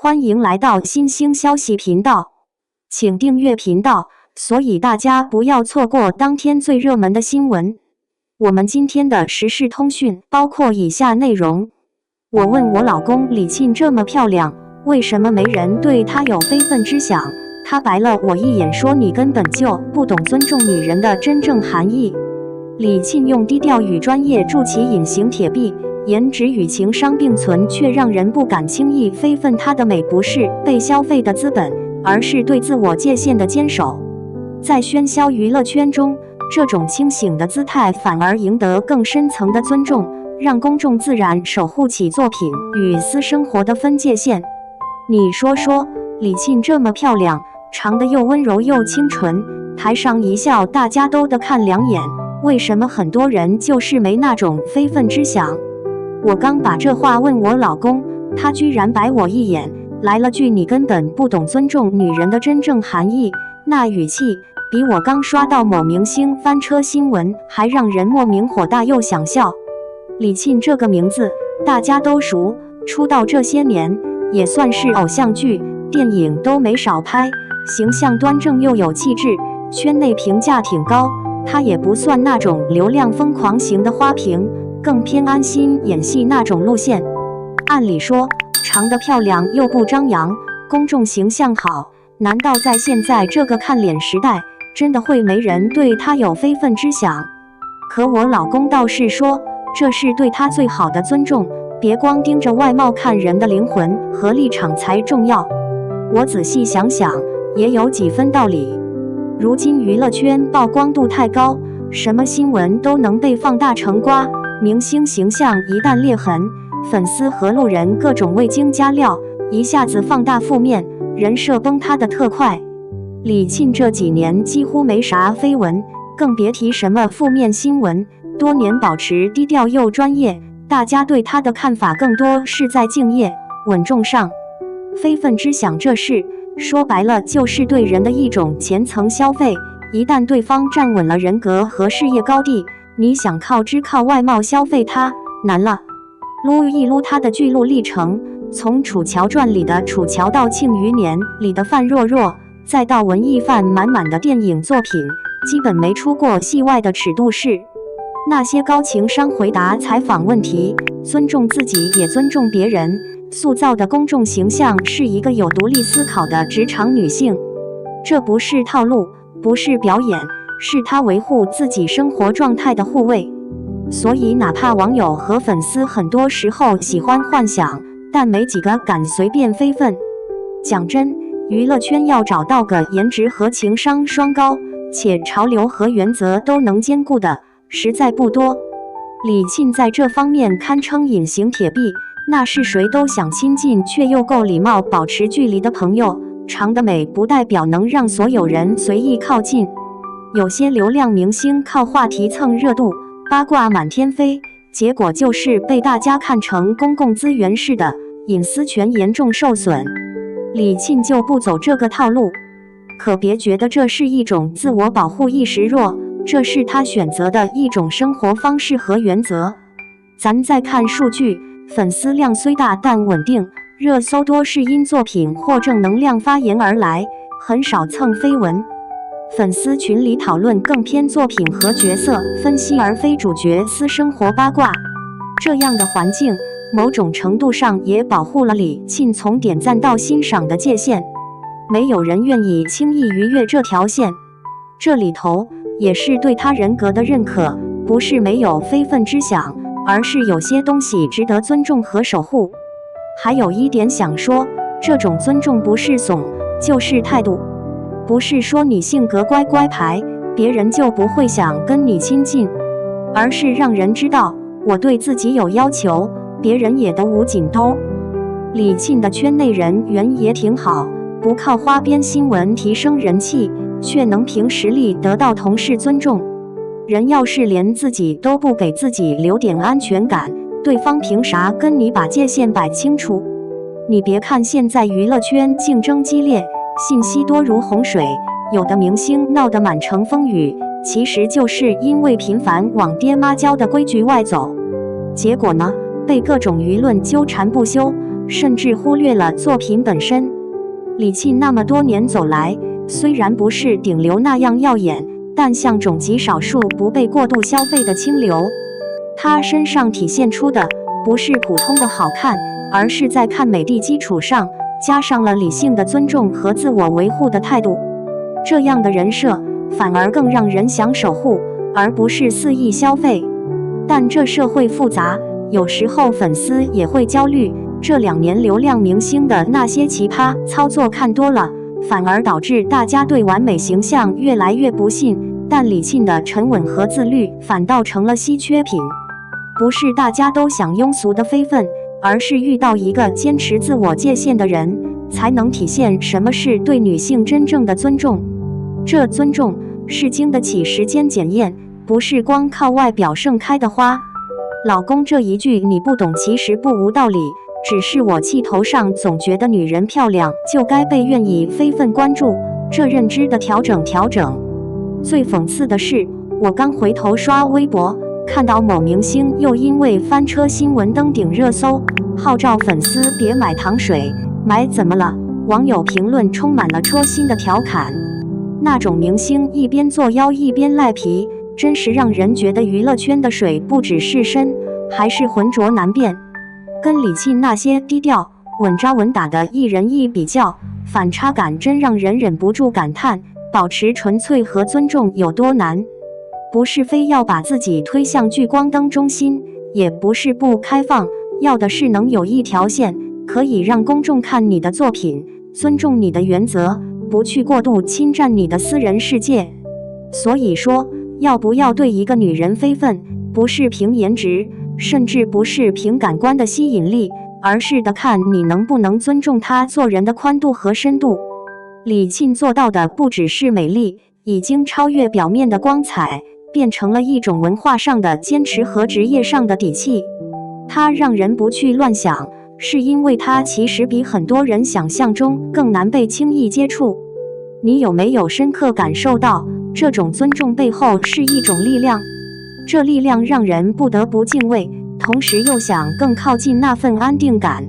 欢迎来到新兴消息频道，请订阅频道，所以大家不要错过当天最热门的新闻。我们今天的时事通讯包括以下内容：我问我老公李沁这么漂亮，为什么没人对她有非分之想？他白了我一眼说你根本就不懂尊重女人的真正含义。李沁用低调与专业筑起隐形铁壁，颜值与情商并存，却让人不敢轻易非分她的美，不是被消费的资本，而是对自我界限的坚守。在喧嚣娱乐圈中，这种清醒的姿态反而赢得更深层的尊重，让公众自然守护起作品与私生活的分界线。你说说，李沁这么漂亮，长得又温柔又清纯，台上一笑大家都得看两眼，为什么很多人就是没那种非分之想？我刚把这话问我老公，他居然白我一眼，来了句你根本不懂尊重女人的真正含义，那语气比我刚刷到某明星翻车新闻还让人莫名火大又想笑。李沁这个名字大家都熟，出道这些年也算是偶像剧、电影都没少拍，形象端正又有气质，圈内评价挺高。她也不算那种流量疯狂型的花瓶，更偏安心演戏那种路线。按理说，长得漂亮又不张扬，公众形象好，难道在现在这个看脸时代，真的会没人对她有非分之想？可我老公倒是说，这是对她最好的尊重，别光盯着外貌看人的灵魂和立场才重要。我仔细想想，也有几分道理。如今娱乐圈曝光度太高，什么新闻都能被放大成瓜，明星形象一旦裂痕，粉丝和路人各种味精加料，一下子放大负面，人设崩塌的特快。李沁这几年几乎没啥绯闻，更别提什么负面新闻，多年保持低调又专业，大家对她的看法更多是在敬业、稳重上。非分之想这事，说白了就是对人的一种浅层消费，一旦对方站稳了人格和事业高地，你想只靠外貌消费他，难了。撸一撸他的巨鹿历程，从《楚乔传》里的楚乔到《庆余年》里的范若若，再到文艺范满满的电影作品，基本没出过戏外的尺度事。那些高情商回答采访问题，尊重自己也尊重别人，塑造的公众形象是一个有独立思考的职场女性。这不是套路，不是表演，是她维护自己生活状态的护卫。所以哪怕网友和粉丝很多时候喜欢幻想，但没几个敢随便非分。讲真，娱乐圈要找到个颜值和情商双高，且潮流和原则都能兼顾的，实在不多。李沁在这方面堪称隐形铁壁，那是谁都想亲近却又够礼貌保持距离的朋友。长得美不代表能让所有人随意靠近，有些流量明星靠话题蹭热度，八卦满天飞，结果就是被大家看成公共资源似的，隐私权严重受损。李沁就不走这个套路，可别觉得这是一种自我保护意识弱，这是她选择的一种生活方式和原则。咱再看数据，粉丝量虽大但稳定，热搜多是因作品或正能量发言而来，很少蹭绯闻。粉丝群里讨论更偏作品和角色分析，而非主角私生活八卦。这样的环境，某种程度上也保护了李沁从点赞到欣赏的界限。没有人愿意轻易逾越这条线，这里头也是对他人格的认可，不是没有非分之想，而是有些东西值得尊重和守护。还有一点想说，这种尊重不是怂，就是态度。不是说你性格乖乖牌，别人就不会想跟你亲近，而是让人知道我对自己有要求，别人也都捂紧兜。李沁的圈内人缘也挺好，不靠花边新闻提升人气，却能凭实力得到同事尊重。人要是连自己都不给自己留点安全感，对方凭啥跟你把界限摆清楚？你别看现在娱乐圈竞争激烈，信息多如洪水，有的明星闹得满城风雨，其实就是因为频繁往爹妈教的规矩外走，结果呢，被各种舆论纠缠不休，甚至忽略了作品本身。李沁那么多年走来，虽然不是顶流那样耀眼，但像种极少数不被过度消费的清流。他身上体现出的不是普通的好看，而是在看美的基础上加上了理性的尊重和自我维护的态度。这样的人设反而更让人想守护，而不是肆意消费。但这社会复杂，有时候粉丝也会焦虑。这2年流量明星的那些奇葩操作看多了，反而导致大家对完美形象越来越不信。但李沁的沉稳和自律反倒成了稀缺品。不是大家都想庸俗的非分，而是遇到一个坚持自我界限的人，才能体现什么是对女性真正的尊重。这尊重是经得起时间检验，不是光靠外表盛开的花。老公这一句你不懂其实不无道理，只是我气头上总觉得女人漂亮就该被愿意非分关注，这认知的调整。最讽刺的是，我刚回头刷微博，看到某明星又因为翻车新闻登顶热搜，号召粉丝别买糖水，买怎么了？网友评论充满了戳心的调侃。那种明星一边作妖一边赖皮，真是让人觉得娱乐圈的水不只是深，还是浑浊难辨。跟李沁那些低调稳扎稳打的艺人一比较，反差感真让人忍不住感叹，保持纯粹和尊重有多难。不是非要把自己推向聚光灯中心，也不是不开放，要的是能有一条线，可以让公众看你的作品，尊重你的原则，不去过度侵占你的私人世界。所以说，要不要对一个女人非分，不是凭颜值，甚至不是凭感官的吸引力，而是得看你能不能尊重她做人的宽度和深度。李沁做到的不只是美丽，已经超越表面的光彩，变成了一种文化上的坚持和职业上的底气。她让人不去乱想，是因为她其实比很多人想象中更难被轻易接触。你有没有深刻感受到，这种尊重背后是一种力量？这力量让人不得不敬畏，同时又想更靠近那份安定感。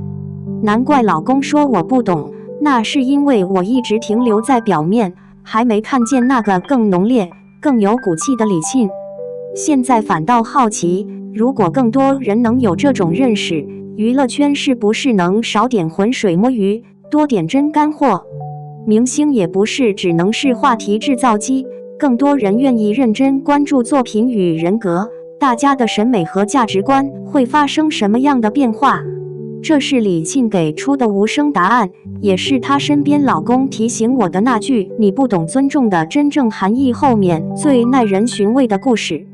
难怪老公说我不懂，那是因为我一直停留在表面，还没看见那个更浓烈、更有骨气的李沁。现在反倒好奇，如果更多人能有这种认识，娱乐圈是不是能少点浑水摸鱼，多点真干货？明星也不是只能是话题制造机，更多人愿意认真关注作品与人格，大家的审美和价值观会发生什么样的变化？这是李沁给出的无声答案，也是她身边老公提醒我的那句“你不懂尊重”的真正含义后面最耐人寻味的故事。